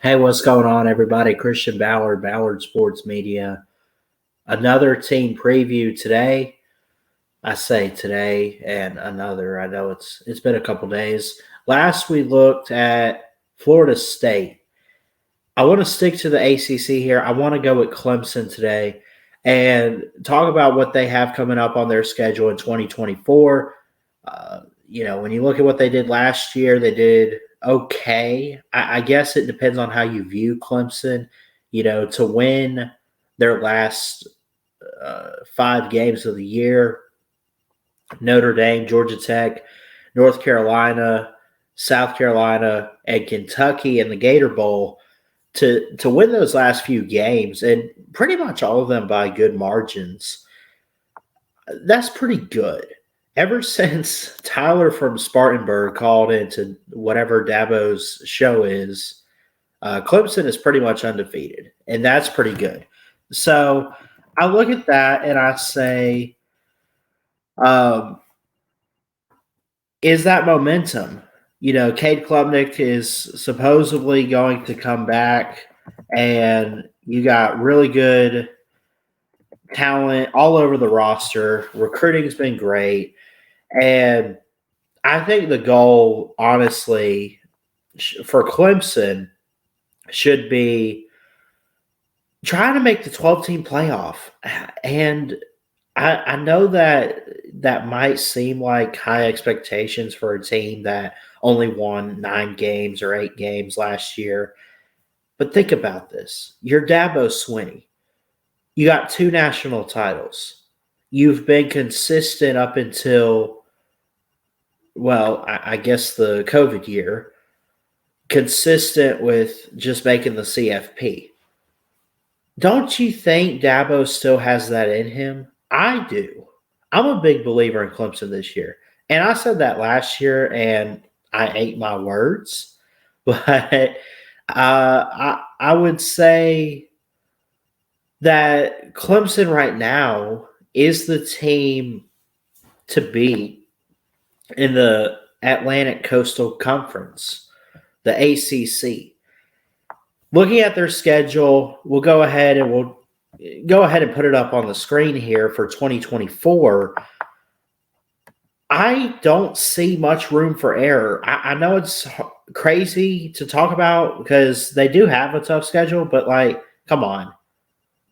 Hey, what's going on, everybody? Christian Ballard, Ballard Sports Media. Another team preview today. I say today and another. I know it's been a couple days. Last we looked at Florida State. I want to stick to the ACC here. I want to go with Clemson today and talk about what they have coming up on their schedule in 2024. When you look at what they did last year, they did okay. I guess it depends on how you view Clemson. To win their last 5 games of the year, Notre Dame, Georgia Tech, North Carolina, South Carolina, and Kentucky in the Gator Bowl, to win those last few games, and pretty much all of them by good margins, that's pretty good. Ever since Tyler from Spartanburg called into whatever Dabo's show is, Clemson is pretty much undefeated, and that's pretty good. So I look at that and I say, is that momentum? Cade Klubnik is supposedly going to come back, and you got really good talent all over the roster. Recruiting's been great. And I think the goal, honestly, for Clemson should be trying to make the 12-team playoff. And I know that might seem like high expectations for a team that only won 9 games or 8 games last year. But think about this. You're Dabo Swinney. You got 2 national titles. You've been consistent up until, well, I guess the COVID year, consistent with just making the CFP. Don't you think Dabo still has that in him? I do. I'm a big believer in Clemson this year. And I said that last year, and I ate my words. But I would say that Clemson right now is the team to beat in the Atlantic Coastal Conference, the ACC. Looking at their schedule, we'll go ahead and put it up on the screen here for 2024. I don't see much room for error. I know it's crazy to talk about because they do have a tough schedule, but come on.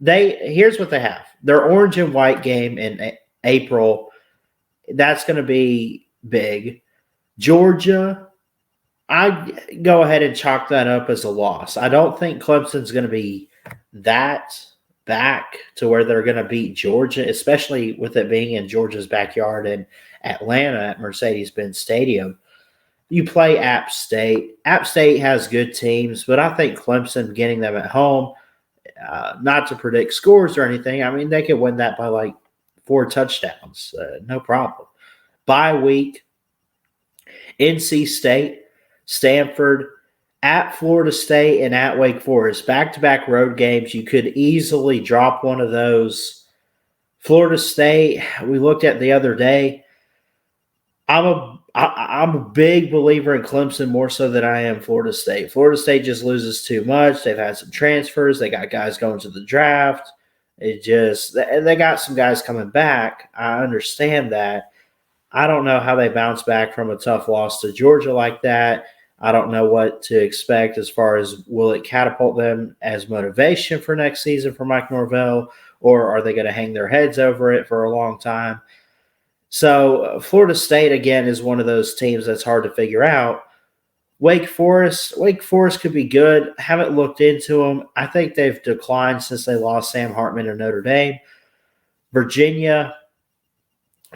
Here's what they have. Their orange and white game in April, that's going to be big. Georgia, I'd go ahead and chalk that up as a loss. I don't think Clemson's going to be that back to where they're going to beat Georgia, especially with it being in Georgia's backyard in Atlanta at Mercedes-Benz Stadium. You play App State. App State has good teams, but I think Clemson getting them at home, not to predict scores or anything, I mean, they could win that by 4 touchdowns. No problem. Bye week, NC State, Stanford, at Florida State, and at Wake Forest. Back-to-back road games. You could easily drop one of those. Florida State, we looked at the other day. I'm a big believer in Clemson more so than I am Florida State. Florida State just loses too much. They've had some transfers. They got guys going to the draft. They got some guys coming back. I understand that. I don't know how they bounce back from a tough loss to Georgia like that. I don't know what to expect as far as will it catapult them as motivation for next season for Mike Norvell, or are they going to hang their heads over it for a long time? So Florida State, again, is one of those teams that's hard to figure out. Wake Forest could be good. Haven't looked into them. I think they've declined since they lost Sam Hartman to Notre Dame. Virginia,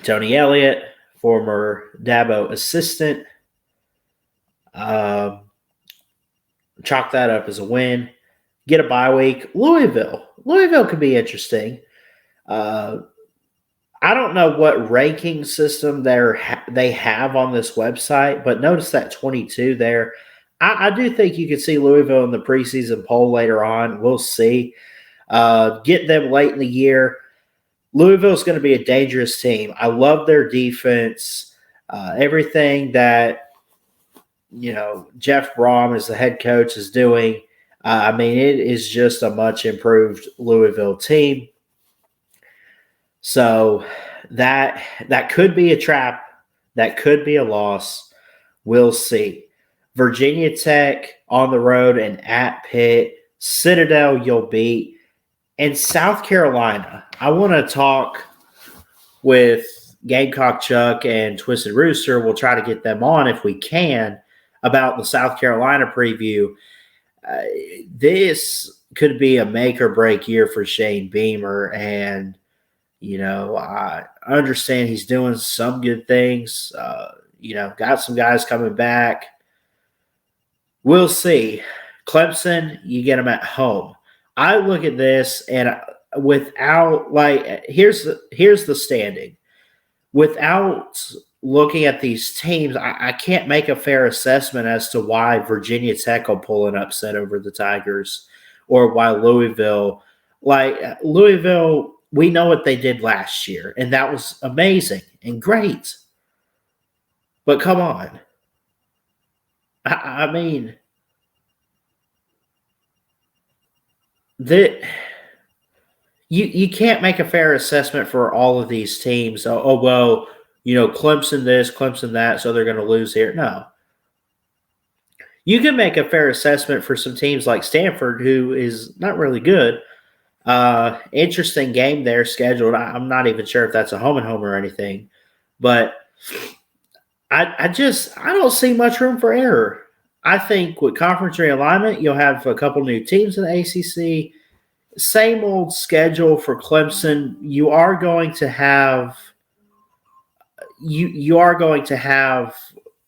Tony Elliott, former Dabo assistant. Chalk that up as a win. Get a bye week. Louisville could be interesting. I don't know what ranking system they have on this website, but notice that 22 there. I do think you could see Louisville in the preseason poll later on. We'll see. Get them late in the year. Louisville's going to be a dangerous team. I love their defense. Everything that Jeff Brom as the head coach is doing, I mean, it is just a much improved Louisville team. So that could be a trap. That could be a loss. We'll see. Virginia Tech on the road and at Pitt. Citadel, you'll beat. And South Carolina, I want to talk with Gamecock Chuck and Twisted Rooster. We'll try to get them on if we can about the South Carolina preview. This could be a make or break year for Shane Beamer. And, I understand he's doing some good things. Got some guys coming back. We'll see. Clemson, you get them at home. I look at this and without here's the standing. Without looking at these teams, I can't make a fair assessment as to why Virginia Tech will pull an upset over the Tigers or why Louisville. Louisville, we know what they did last year, and that was amazing and great. But come on. I mean, you can't make a fair assessment for all of these teams. Well, Clemson this, Clemson that, so they're going to lose here. No. You can make a fair assessment for some teams like Stanford, who is not really good. Interesting game there scheduled. I'm not even sure if that's a home and home or anything. But I don't see much room for error. I think with conference realignment, you'll have a couple new teams in the ACC. Same old schedule for Clemson. You are going to have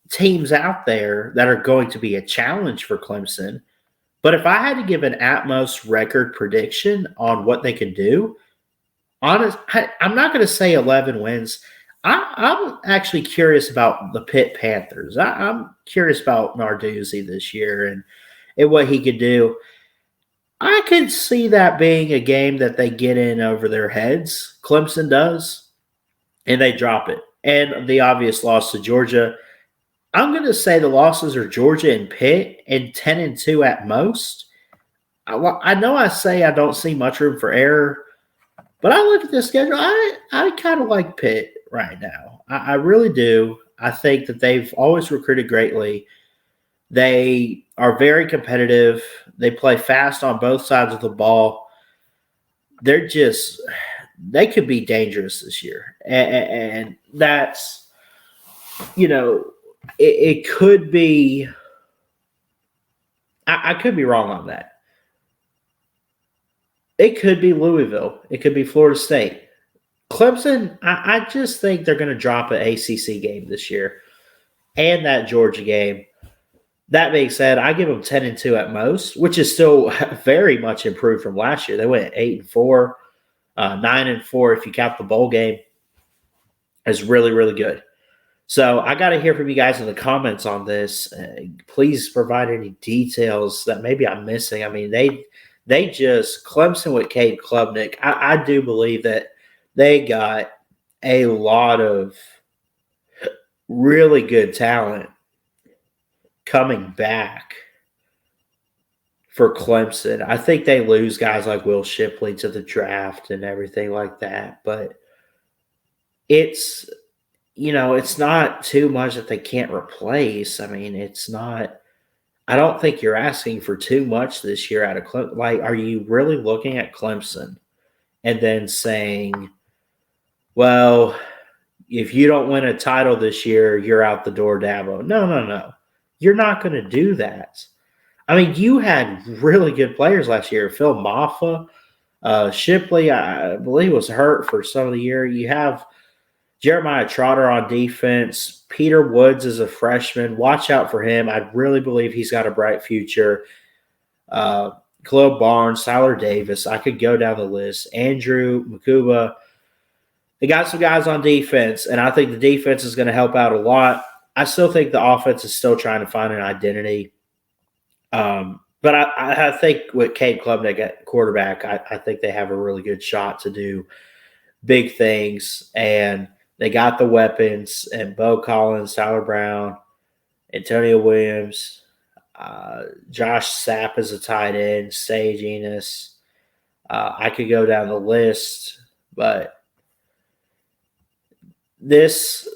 teams out there that are going to be a challenge for Clemson. But if I had to give an at-most record prediction on what they can do, I'm not going to say 11 wins. I'm actually curious about the Pitt Panthers. I'm curious about Narduzzi this year and what he could do. I could see that being a game that they get in over their heads. Clemson does, and they drop it. And the obvious loss to Georgia. I'm going to say the losses are Georgia and Pitt and 10-2 at most. I know I say I don't see much room for error, but I look at this schedule. I kind of like Pitt right now. I really do. I think that they've always recruited greatly. They are very competitive. They play fast on both sides of the ball. They could be dangerous this year. And that's, it could be, I could be wrong on that. It could be Louisville. It could be Florida State. Clemson, I just think they're going to drop an ACC game this year and that Georgia game. That being said, I give them 10-2 at most, which is still very much improved from last year. They went 8-4, 9-4 if you count the bowl game. It's really, really good. So I got to hear from you guys in the comments on this. Please provide any details that maybe I'm missing. I mean, they just Clemson with Cade Klubnik. I do believe that they got a lot of really good talent coming back for Clemson. I think they lose guys like Will Shipley to the draft and everything like that, but it's not too much that they can't replace. I mean, it's not – I don't think you're asking for too much this year out of Clemson. Like, are you really looking at Clemson and then saying, well, if you don't win a title this year, you're out the door, Dabo? No. You're not going to do that. I mean, you had really good players last year. Phil Maffa, Shipley, I believe, was hurt for some of the year. You have Jeremiah Trotter on defense. Peter Woods is a freshman. Watch out for him. I really believe he's got a bright future. Khalil Barnes, Tyler Davis. I could go down the list. Andrew Makuba. They got some guys on defense, and I think the defense is going to help out a lot. I still think the offense is still trying to find an identity. But I think with Cade Klubnik at quarterback, I think they have a really good shot to do big things. And they got the weapons, and Bo Collins, Tyler Brown, Antonio Williams. Josh Sapp is a tight end. Sage Enos. I could go down the list, but this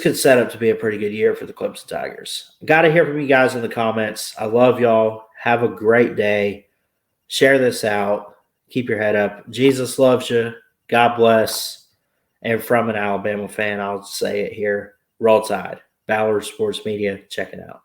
could set up to be a pretty good year for the Clemson Tigers. Got to hear from you guys in the comments. I love y'all. Have a great day. Share this out. Keep your head up. Jesus loves you. God bless. And from an Alabama fan, I'll say it here. Roll Tide. Ballard Sports Media. Check it out.